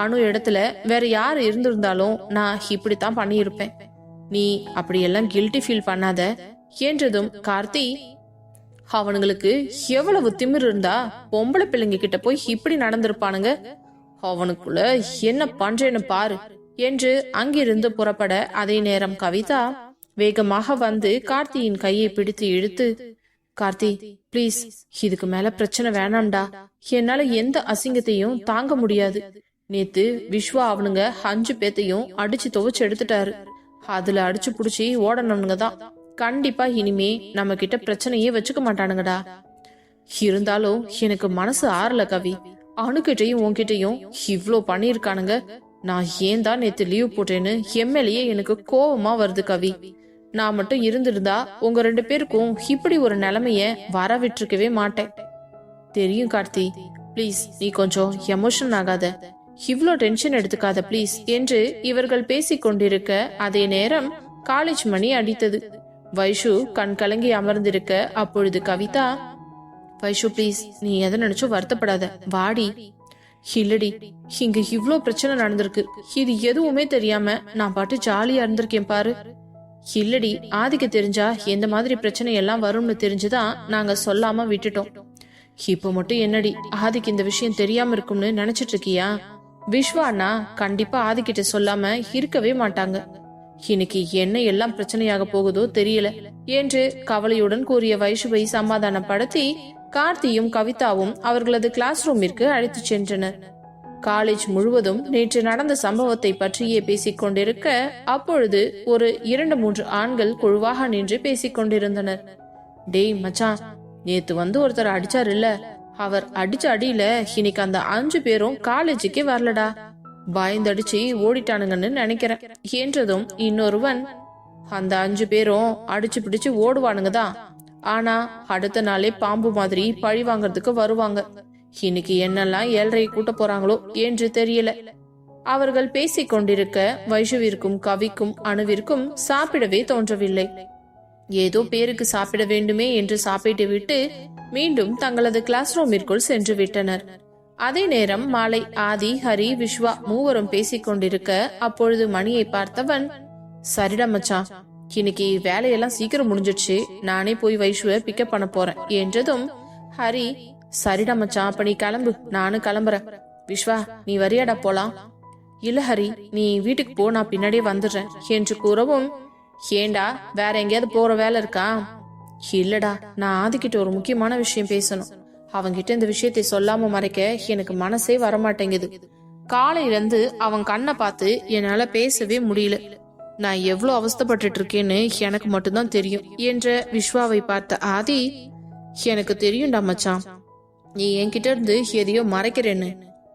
அணு இடத்துல வேற யாரு இருந்திருந்தாலும் நான் இப்படித்தான் பண்ணியிருப்பேன். நீ அப்படியெல்லாம் கில்ட்டி ஃபீல் பண்ணாத என்றதும் கார்த்தி, அவனுங்களுக்கு எவ்வளவு திமிர் இருந்தா பொம்பளை பிள்ளைங்க கிட்ட போய் இப்படி நடந்திருப்பானுங்க, அவனுக்குள்ள என்ன பண்றேன்னு பாரு என்று அங்கிருந்து புறப்பட அதே நேரம் கவிதா வேகமாக வந்து கார்த்தியின் கையை பிடித்து இழுத்து, கார்த்தி பிளீஸ் இதுக்கு மேல பிரச்சனை வேணாம்டா, என்னால எந்த அசிங்கத்தையும் தாங்க முடியாது. நேத்து விஸ்வா அவனுங்க 5 பேத்தையும் அடிச்சு துவைச்சு எடுத்துட்டாரு. அதுல அடிச்சு புடிச்சு ஓடனவனுங்க தான். கண்டிப்பா இனிமே நம்ம கிட்ட பிரச்சனையே வச்சுக்க மாட்டானுங்கடா. இருந்தாலும் எனக்கு மனசு ஆறல கவி. அணுகிட்டையும் உன்கிட்டையும் இவ்ளோ பண்ணிருக்கானுங்க. நான் ஏன் தான் நேத்து லீவ் போட்டேன்னு எம்எல்ஏ எனக்கு கோபமா வருது கவி. நான் மட்டும் இருந்திருந்தா உங்க 2 பேருக்கும் இப்படி ஒரு நிலைமைய வர விட்டுருக்கவே மாட்டேன். தெரியும் கார்த்தி, பிளீஸ் நீ கொஞ்சம் எமோஷன் ஆகாத, இவ்ளோ டென்ஷன் எடுத்துக்காத பிளீஸ் என்று இவர்கள் பேசிக் கொண்டிருக்க அதே நேரம் காலேஜ் மணி அடித்தது. வைஷு கண் கலங்கி அமர்ந்திருக்க அப்பொழுது கவிதா, வைஷு ப்ளீஸ், நீ எதை நினைச்சும் வருத்தப்படாத, வாடி. இல்லடி, இங்க இவ்ளோ பிரச்சனை நடந்திருக்கு, இது எதுவுமே தெரியாம நான் பாட்டு ஜாலியா இருந்திருக்கேன் பாரு. இல்லடி, ஆதிக்கு தெரிஞ்சா எந்த மாதிரி பிரச்சனை எல்லாம் வரும்னு தெரிஞ்சுதான் நாங்க சொல்லாம விட்டுட்டோம். இப்ப மட்டும் என்னடி ஆதிக்கு இந்த விஷயம் தெரியாம இருக்கும்னு நினைச்சிட்டு இருக்கியா? விஸ்வா அண்ணா கண்டிப்பா ஆதிக்கிட்ட சொல்லாம இருக்கவே மாட்டாங்க. இன்னைக்கு என்ன எல்லாம் பிரச்சனையாக போகுதோ தெரியல என்று கவலையுடன் கூறிய வைஷுவை சமாதானப்படுத்தி கார்த்தியும் கவிதாவும் அவர்களது கிளாஸ் ரூமிற்கு அழைத்து சென்றனர். காலேஜ் முழுவதும் நேற்று நடந்த சம்பவத்தை பற்றியே பேசிக் கொண்டிருக்க அப்பொழுது ஒரு 2-3 ஆண்கள் குழுவாக நின்று பேசிக் கொண்டிருந்தனர். டேய் மச்சான், நேத்து வந்து ஒருத்தர் அடிச்சாரு இல்ல, அவர் அடிச்ச அடியில இன்னைக்கு அந்த 5 பேரும் காலேஜுக்கே வரலடா, பயந்தடிச்சு ஓடிட்டானுங்கன்னு நினைக்கிறேன் என்றதும் இன்னொருவன், அந்த 5 பேரும் அடிச்சு பிடிச்சு ஓடுவானுங்க தான், ஆனா அடுத்த நாளே பாம்பு மாதிரி பழி வாங்கறதுக்கு வருவாங்க. இன்னைக்கு என்னெல்லாம் 7:30 கூட்ட போறாங்களோ என்று தெரியல. அவர்கள் பேசிக் கொண்டிருக்க வைஷுவிற்கும் கவிக்கும் அணுவிற்கும் சாப்பிடவே தோன்றவில்லை. ஏதோ பேருக்கு சாப்பிட வேண்டுமே என்று சாப்பிட்டு விட்டு மீண்டும் தங்களது கிளாஸ் ரூமிற்குள் சென்று விட்டனர். அதே நேரம் மாலை ஆதி, ஹரி, விஸ்வா மூவரும் பேசிக் கொண்டிருக்க அப்பொழுது மணியை பார்த்தவன், சரிடா மச்சான், இன்னைக்கு வேலையெல்லாம் சீக்கிரம் முடிஞ்சிடுச்சு, நானே போய் வைஷுவை பிக்கப் பண்ண போறேன் என்றதும் ஹரி, சரிடா மச்சான், அப்ப நீ கிளம்பு, நானும் கிளம்புறேன். விஸ்வா, நீ வரியாடா போலாம்? இல்ல ஹரி, நீ வீட்டுக்கு போ, நான் பின்னாடியே வந்துடுறேன் என்று கூறவும், ஏண்டா வேற எங்கேயாவது போற வேலை இருக்கா? இல்லடா, நான் ஆதிக்கிட்ட ஒரு முக்கியமான விஷயம் பேசணும். அவன்கிட்ட இந்த விஷயத்தை சொல்லாம மறைக்க எனக்கு மனசே வரமாட்டேங்குது. காலையில இருந்து அவன் கண்ணை பார்த்து என்னால பேசவே முடியல. நான் எவ்வளவு அவஸ்தைப்பட்டு இருக்கேன்னு எனக்கு மட்டும்தான் தெரியும் என்ற விஸ்வாவை பார்த்த ஆதி, எனக்கு தெரியும்டா மச்சான், நீ என்கிட்ட இருந்து எதையோ மறைக்கிறேன்னு.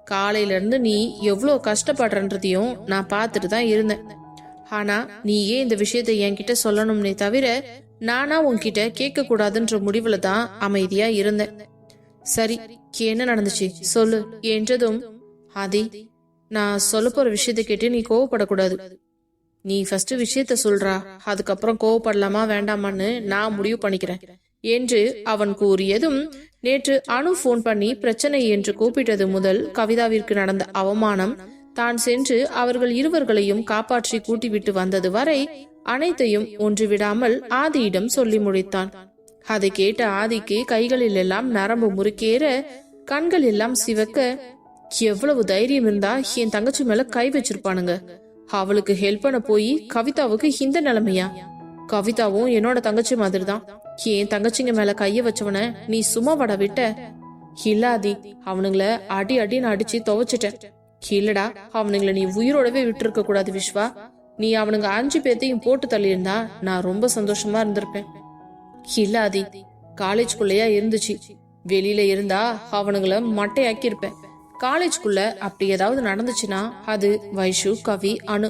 காலையில இருந்து நீ எவ்வளவு கஷ்டப்படுறன்றதையும் நான் பார்த்துட்டு தான் இருந்தேன். ஆனா நீ ஏன் இந்த விஷயத்த என்கிட்ட சொல்லணும்னே தவிர நானா உன்கிட்ட கேட்க கூடாதுன்ற முடிவுல தான் அமைதியா இருந்தேன். சரி, என்ன நடந்துச்சு சொல்லு என்றதும், ஆதி, நான் சொல்ல போற விஷயத்த கேட்டு நீ கோவப்படக்கூடாது. நீ ஃபர்ஸ்ட் விஷயத்த சொல்றா, அதுக்கப்புறம் கோவப்படலாமா வேண்டாமான்னு நான் முடிவு பண்ணிக்கிறேன் என்று அவன் கூறியதும், நேற்று அனு போன் பண்ணி பிரச்சனை என்று கூப்பிட்டது முதல் கவிதாவிற்கு நடந்த அவமானம், தான் சென்று அவர்கள் இருவர்களையும் காப்பாற்றி கூட்டிவிட்டு வந்தது வரை அனைத்தையும் ஒன்று விடாமல் ஆதியிடம் சொல்லி முடித்தான். அதை கேட்ட ஆதிக்கு கைகளில் எல்லாம் நரம்பு முறுக்கேற, கண்கள் எல்லாம் சிவக்க, எவ்வளவு தைரியம் இருந்தா என் தங்கச்சி மேல கை வச்சிருப்பானுங்க. அவளுக்கு ஹெல்ப் பண்ண போய் கவிதாவுக்கு இந்த நிலைமையா? கவிதாவும் என்னோட தங்கச்சி மாதிரி தான். என் தங்கச்சிங்க மேல கைய வச்சவன நீ சும்மா வட விட்ட? இல்லாதி, அவனுங்கள அடி அடின்னு அடிச்சு துவைச்சிட்டேன். இல்லடா, அவனுங்கள நீ உயிரோடவே விட்டு இருக்க கூடாது விஸ்வா. நீ அவனுங்க 5 பேத்தையும் போட்டு தள்ளியிருந்தா நான் ரொம்ப சந்தோஷமா இருந்திருப்பேன். இல்லாதி, காலேஜ்குள்ளயா இருந்துச்சு, வெளியில இருந்தா அவனுங்கள மட்டையாக்கி இருப்பேன். காலேஜ்குள்ள அப்படி ஏதாவது நடந்துச்சுன்னா அது வைஷு, கவி, அனு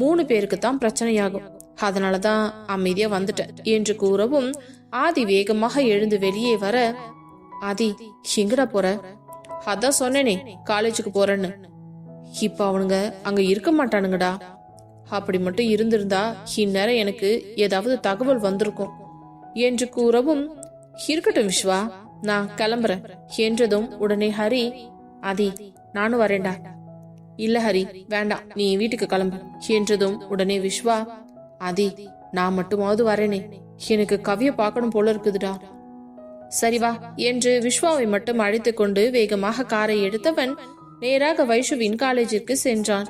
3 பேருக்கு தான் பிரச்சனையாகும். அதனாலதான் அமைதியா வந்துட்டேன் என்று கூறவும் ஆதி வேகமாக எழுந்து வெளியே வர, ஆதி எங்கடா போற? அதான் சொன்னேனே காலேஜுக்கு போறேன்னு. இப்ப அவனுங்க அங்க இருக்க மாட்டானுங்கடா. அப்படி மட்டும் இருந்திருந்தா இந்நேரம் எனக்கு ஏதாவது தகவல் வந்திருக்கும் என்று கூறவும், இருக்கட்டும் விஸ்வா, நான் கிளம்புறேன் என்றதும் உடனே ஹரி, ஆதி நானும் வரேன்டா. இல்ல ஹரி, வேண்டாம், நீ வீட்டுக்கு கிளம்பு என்றதும் உடனே விஸ்வா, ஆதி நான் மட்டுமாவது வரேனே, எனக்கு கவிய பார்க்கணும் போல இருக்குதுடா. சரி வா என்று விஸ்வாவை மட்டும் அழைத்து கொண்டு வேகமாக காரை எடுத்தவன் நேராக வைஷுவின் காலேஜிற்கு சென்றான்.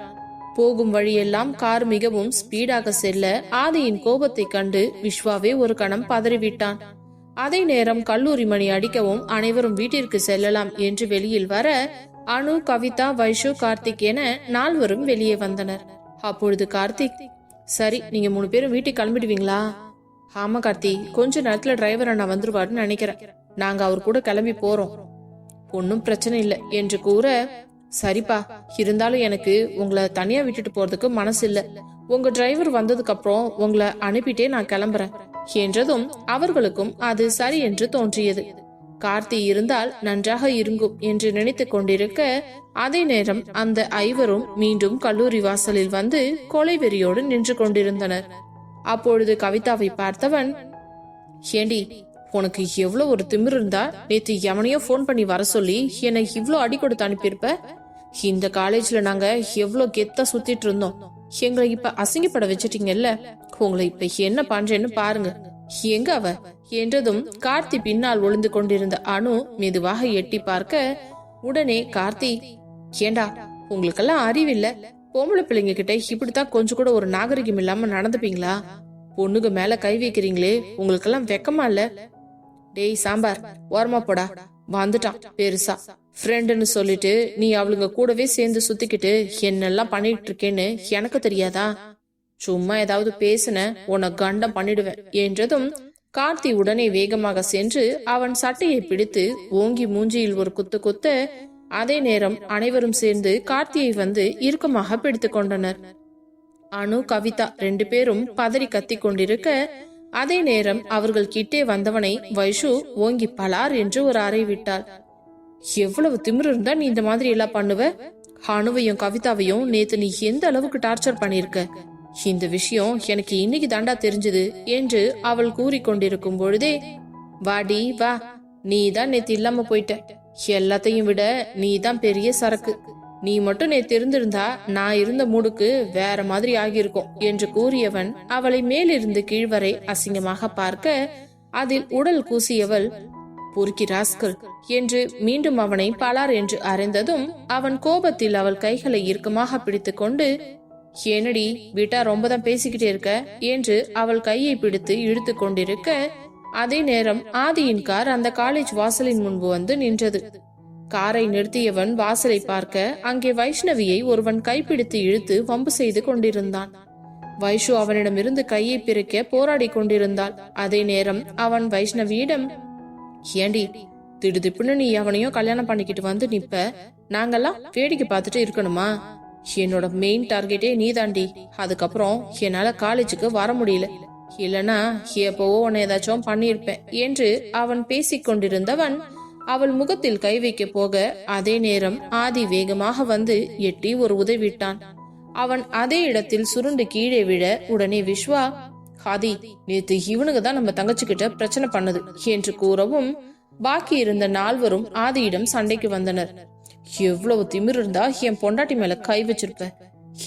போகும் வழியெல்லாம் கார் மிகவும் ஸ்பீடாக செல்ல ஆதியின் கோபத்தை கண்டு விஸ்வாவே ஒரு கணம் பதறிவிட்டான். அதே நேரம் கல்லூரி மணி அடிக்கவும் அனைவரும் வீட்டிற்கு செல்லலாம் என்று வெளியில் வர அனு, கவிதா, வைஷு, கார்த்திக் என 4 வெளியே வந்தனர். அப்பொழுது கார்த்திக், சரி நீங்க 3 பேரும் வீட்டுக்கு கிளம்பிடுவீங்களா? ஆமா கார்த்தி, கொஞ்ச நேரத்துல டிரைவர் அண்ணா வந்துருவாருன்னு நினைக்கிறேன், நாங்க அவர் கூட கிளம்பி போறோம். ஒன்னும் பிரச்சனை இல்லை என்று கூற, சரிப்பா, இருந்தாலும் எனக்கு உங்களை தனியா விட்டுட்டு போறதுக்கு மனசு இல்ல, உங்க டிரைவர் வந்ததுக்கு அப்புறம் உங்களை அனுப்பிட்டே நான் கிளம்புறேன் என்றதும் அவர்களுக்கும் அது சரி என்று தோன்றியது. கார்த்தி இருந்தால் நன்றாக இருங்கும் என்று நினைத்து கொண்டிருக்க அதே நேரம் அந்த 5 மீண்டும் கல்லூரி வாசலில் வந்து கொலை வெறியோடு நின்று கொண்டிருந்தனர். அப்பொழுது கவிதாவை பார்த்தவன், ஏண்டி உனக்கு எவ்வளவு ஒரு திமிரு இருந்தா நேத்து எவனையோ போன் பண்ணி வர சொல்லி என்னை இவ்ளோ அடி கொடுத்து அனுப்பியிருப்ப. இந்த காலேஜ்ல நாங்க எவ்வளவு கெத்தா சுத்திட்டு இருந்தோம், எங்களை இப்ப அசிங்கப்பட வச்சிட்டீங்கல்ல, உங்களை இப்ப என்ன பண்றேன்னு பாருங்க, எங்க அவ என்றதும் கார்த்தி பின்னால் ஒளிந்து கொண்டிருந்த அனு மெதுவாக எட்டி பார்க்க, உடனே கார்த்தி, ஏண்டா உங்களுக்கெல்லாம் அறிவில்ல, பொம்பளை பிள்ளைங்க கிட்ட இப்படித்தான் கொஞ்சம் கூட ஒரு நாகரிகம் இல்லாம நடந்துப்பீங்களா? பொண்ணுக்கு மேல கை வைக்கிறீங்களே, உங்களுக்கெல்லாம் வெக்கமா இல்ல? டேய் சாம்பார், ஓரமா போடா, வந்துட்டான் பெருசா ஃப்ரெண்டுன்னு சொல்லிட்டு நீ அவளுங்க கூடவே சேர்ந்து சுத்திக்கிட்டு என்னெல்லாம் பண்ணிட்டு இருக்கேன்னு எனக்கு தெரியாதா? சும்மா ஏதாவது பேசுன உன்னை கண்டம் பண்ணிடுவேன் என்றதும் கார்த்தி உடனே வேகமாக சென்று அவன் சட்டையை பிடித்து ஓங்கி மூஞ்சியில் ஒரு குத்து குத்த, அதே நேரம் அனைவரும் சேர்ந்து கார்த்தியை வந்து இறுக்கமாக பிடித்து கொண்டனர். அனு, கவிதா 2 பேரும் பதறி கத்தி கொண்டிருக்க, அதே நேரம் அவர்கள் கிட்டே வந்தவனை வைஷு ஓங்கி பலார் என்று ஒரு அறை விட்டாள். எவ்வளவு திமிரு இருந்தா நீ இந்த மாதிரி எல்லாம் பண்ணுவ? அனுவையும் கவிதாவையும் நேத்து நீ எந்த அளவுக்கு டார்ச்சர் பண்ணிருக்க, இந்த விஷயம் எனக்கு இன்னைக்கு தாண்டா தெரிஞ்சது என்று அவள் கூறிக்கொண்டிருக்கும் பொழுதே, வாடி வா, நீ தான் நேத்து இல்லாம போயிட்ட, எல்லாத்தையும் விட நீ தான் பெரிய சரக்கு, நீ மட்டும் நேத்து இருந்திருந்தா நான் இருந்த மூடுக்கு வேற மாதிரி ஆகியிருக்கும் என்று கூறியவன் அவளை மேலிருந்து கீழ்வரை அசிங்கமாக பார்க்க, அதில் உடல் கூசியவள், பொறுக்கி ராஸ்கல் என்று மீண்டும் அவனை பலார் என்று அறைந்ததும் அவன் கோபத்தில் அவள் கைகளை இறுக்கமாக பிடித்து கொண்டு, ஏனடி விட்டா ரொம்பதான் பேசிக்கிட்டே இருக்க என்று அவள் கையை பிடித்து இழுத்து கொண்டிருக்க, அதே நேரம் ஆதியின் கார் அந்த காலேஜ் வாசலின் முன்பு வந்து நின்றது. காரை நிறுத்தியவன் வாசலை பார்க்க அங்கே வைஷ்ணவியை ஒருவன் கைப்பிடித்து இழுத்து வம்பு செய்து கொண்டிருந்தான். வைஷு அவனிடமிருந்து கையை பிரிக்க போராடி கொண்டிருந்தாள். அதே நேரம் அவன் வைஷ்ணவியிடம், ஏண்டி திடுதிப்புன்னு நீ அவனையும் கல்யாணம் பண்ணிக்கிட்டு வந்து நிப்ப, நாங்கெல்லாம் வேடிக்கை பார்த்துட்டு இருக்கணுமா? என்னோட மெயின் டார்கெட்டே நீதாண்டி, அதுக்கப்புறம் என்னால காலேஜுக்கு வர முடியல, இல்லனா எப்பவோ உன்னை ஏதாச்சும் பண்ணிருப்பேன் என்று அவன் பேசிக் கொண்டிருந்தவன் அவள் முகத்தில் கை வைக்க போக, அதே நேரம் ஆதி வேகமாக வந்து எட்டி ஒரு உதவிட்டான். அவன் அதே இடத்தில் சுருண்டு கீழே விழ, உடனே விஸ்வா, ஆதி நேத்து இவனுக்கு தான் நம்ம தங்கச்சிக்கிட்ட பிரச்சனை பண்ணது என்று கூறவும், பாக்கி இருந்த 4வரும் ஆதியிடம் சண்டைக்கு வந்தனர். எவ்வளவு திமிர் இருந்தா என் பொண்டாட்டி மேல கை வச்சிருப்ப,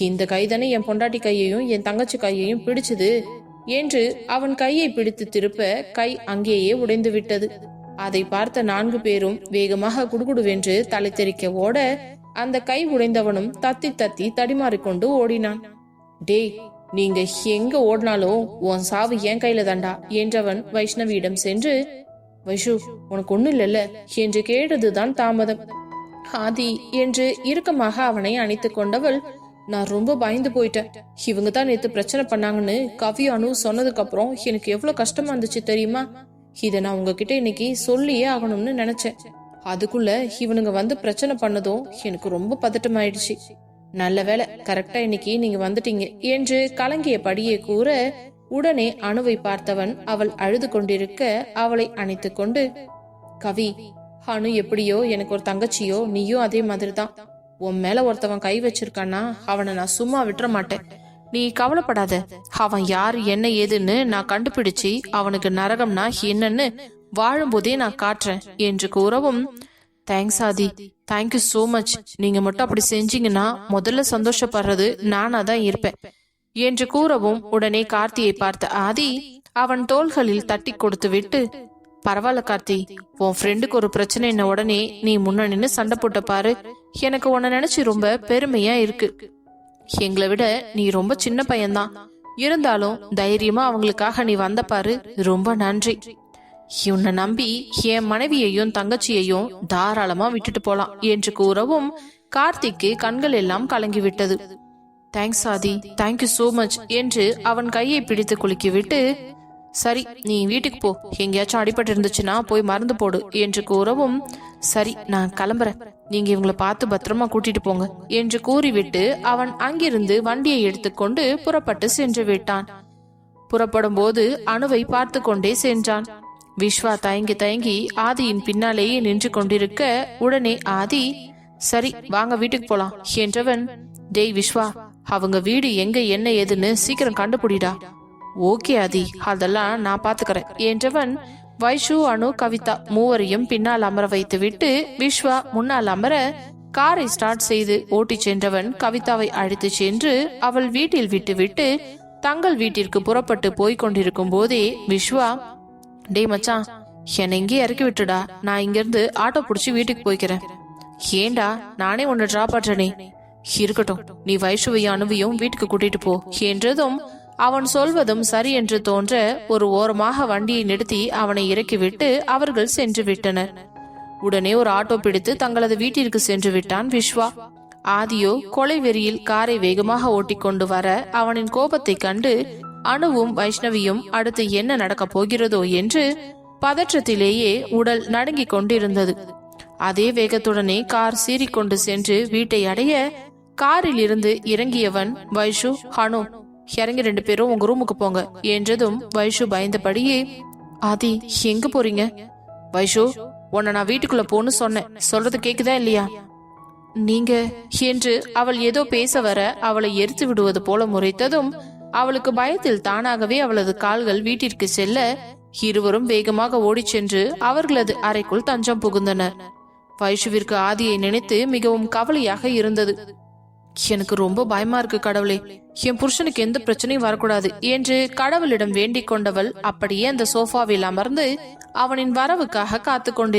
இந்த கைதானே என் பொண்டாட்டி கையையும் என் தங்கச்சி கையையும் பிடிச்சது என்று அவன் கையை பிடித்து திருப்ப, கை அங்கேயே உடைந்து விட்டது. அதை பார்த்த 4 பேரும் வேகமாக குடுகுடுவென்று தலை தெறிக்க ஓட, அந்த கை உடைந்தவனும் தத்தி தத்தி தடிமாறிக்கொண்டு ஓடினான். டேய், நீங்க எங்க ஓடினாலும் உன் சாவு என் கையில தாண்டா என்றவன் வைஷ்ணவியிடம் சென்று, வைஷு உனக்கு ஒண்ணு இல்லல்ல என்று கேட்டதுதான் தாமதம். ஆதி என்று இறுக்கமாக அவனை அணைத்து கொண்டவள், நான் ரொம்ப பயந்து போயிட்டேன், இவங்க தான் நேத்து பிரச்சனை பண்ணாங்கன்னு கவி அனு சொன்னதுக்கு அப்புறம் எனக்கு எவ்வளவு கஷ்டமா இருந்துச்சு தெரியுமா? இத நான் உங்ககிட்ட இன்னைக்கு சொல்லியே ஆகணும்னு நினைச்சேன், அதுக்குள்ள இவனுங்க வந்து பிரச்சனை பண்ணதும் எனக்கு ரொம்ப பதட்டமாயிடுச்சு. நல்ல வேலை கரெக்டா இன்னைக்கு நீங்க வந்துட்டீங்க என்று கலங்கிய படியே கூற, உடனே அனுவை பார்த்தவன் அவள் அழுது கொண்டிருக்க அவளை அணைத்து கொண்டு, கவி, அனு எப்படியோ எனக்கு ஒரு தங்கச்சியோ, நீயும் அதே மாதிரிதான், உன் மேல ஒருத்தவன் கை வச்சிருக்கானா அவனை நான் சும்மா விட்டுற மாட்டேன், நீ கவலைப்படாத, அவன் யாரு என்ன ஏதுன்னு நான் கண்டுபிடிச்சு அவனுக்கு நரகம்னா என்னன்னு வாழும்போதே நான் காட்டுறேன் என்று கூறவும், தேங்க்ஸ் ஆதி, தேங்க்யூ சோ மச், நீங்க மட்டும் அப்படி செஞ்சீங்கன்னா முதல்ல சந்தோஷப்படுறது நானா தான் இருப்பேன் என்று கூறவும், உடனே கார்த்தியை பார்த்த ஆதி அவன் தோள்களில் தட்டி கொடுத்து விட்டு, பரவாயில்ல கார்த்தி, உன் ஃப்ரெண்டுக்கு ஒரு பிரச்சனை உடனே நீ முன்ன நின்னு சண்டை போட்ட பாரு, எனக்கு உன்னை நினைச்சு ரொம்ப பெருமையா இருக்கு. எங்களை விட நீ ரொம்ப சின்ன பையன்தான், இருந்தாலும் தைரியமா அவங்களுக்காக நீ வந்த பாரு, ரொம்ப நன்றி. உன்னை நம்பி என் மனைவியையும் தங்கச்சியையும் தாராளமா விட்டுட்டு போலாம் என்று கூறவும், கார்த்திக்கு கண்கள் எல்லாம் கலங்கிவிட்டது. தேங்க்ஸ் ஆதி, தேங்க்யூ சோ மச் என்று அவன் கையை பிடித்து குலுக்கிவிட்டு, சரி நீ வீட்டுக்கு போ, எங்கேயாச்சும் அடிபட்டு இருந்துச்சுன்னா போய் மருந்து போடு என்று கூறவும், சரி நான் கிளம்புறேன், நீங்க இவங்களை பார்த்து பத்திரமா கூட்டிட்டு போங்க என்று கூறிவிட்டு அவன் அங்கிருந்து வண்டியை எடுத்துக்கொண்டு புறப்பட்டு சென்று விட்டான். புறப்படும் போது அனுவை பார்த்து கொண்டே சென்றான். விஸ்வா தயங்கி தயங்கி ஆதியின் பின்னாலேயே நின்று கொண்டிருக்க, உடனே ஆதி, சரி வாங்க வீட்டுக்கு போலாம் என்றவன், டேய் விஸ்வா, அவங்க வீடு எங்க என்ன ஏதுன்னு சீக்கிரம் கண்டுபிடிடா. ஓகே ஆதி, அதெல்லாம் நான் பாத்துக்கிறேன் என்றவன் வைஷு, அனு, கவிதா மூவரையும் பின்னால் அமர வைத்துவிட்டு விஸ்வா முன்னால் அமர காரை ஸ்டார்ட் செய்து ஓட்டி சென்றவன் கவிதாவை அழைத்து சென்று அவள் வீட்டில் விட்டுவிட்டு தங்கள் வீட்டிற்கு புறப்பட்டு போய்க் கொண்டிருக்கும் போதே விஸ்வா, டே மச்சான், என்னை இங்கே இறக்கி விட்டுடா, நான் இங்கிருந்து ஆட்டோ புடிச்சு வீட்டுக்கு போய்க்கிறேன். ஏண்டா, நானே உன்னை டிராப் பண்றேனே. இருக்கட்டும், நீ வைஷுவையும் அனுவையும் வீட்டுக்கு கூட்டிட்டு போ என்றதும் அவன் சொல்வதும் சரி என்று தோன்ற ஒரு ஓரமாக வண்டியை நிறுத்தி அவனை இறக்கிவிட்டு அவர்கள் சென்று விட்டனர். உடனே ஒரு ஆட்டோ பிடித்து தங்களது வீட்டிற்கு சென்று விட்டான் விஸ்வா. ஆதியோ கொலை வெறியில் காரை வேகமாக ஓட்டிக்கொண்டு வர அவனின் கோபத்தை கண்டு அனுவும் வைஷ்ணவியும் அடுத்து என்ன நடக்கப் போகிறதோ என்று பதற்றத்திலேயே உடல் நடுங்கிக் கொண்டிருந்தது. அதே வேகத்துடனே கார் சீறிக்கொண்டு சென்று வீட்டை அடைய காரில் இருந்து இறங்கியவன், வைஷு, அனு, இறங்கி 2 பேரும் உங்க ரூமுக்கு போங்க என்றதும் வைஷு பயந்தபடியே, ஆதி எங்க போறீங்க? வைஷு, உன்னை நான் வீட்டுக்குள்ள போன்னு சொன்னேன், சொல்றது கேக்குதா இல்லையா? நீங்க என்று அவள் ஏதோ பேச வர அவளை எரித்து விடுவது போல முறைத்ததும் அவளுக்கு பயத்தில் தானாகவே அவளது கால்கள் வீட்டிற்கு செல்ல இருவரும் வேகமாக ஓடிச் சென்று அவர்களது அறைக்குள் தஞ்சம் புகுந்தனர். வைஷுவிற்கு ஆதியை நினைத்து மிகவும் கவலையாக இருந்தது. எனக்கு ரொம்ப பயமா இருக்கு கடவுளே, என் புருஷனுக்கு எந்த பிரச்சனையும் வரக்கூடாது என்று கடவுளிடம் வேண்டிக் கொண்டவள் அப்படியே அந்த சோஃபாவில் அமர்ந்து அவனின் வரவுக்காக காத்து கொண்டிருந்தாள்.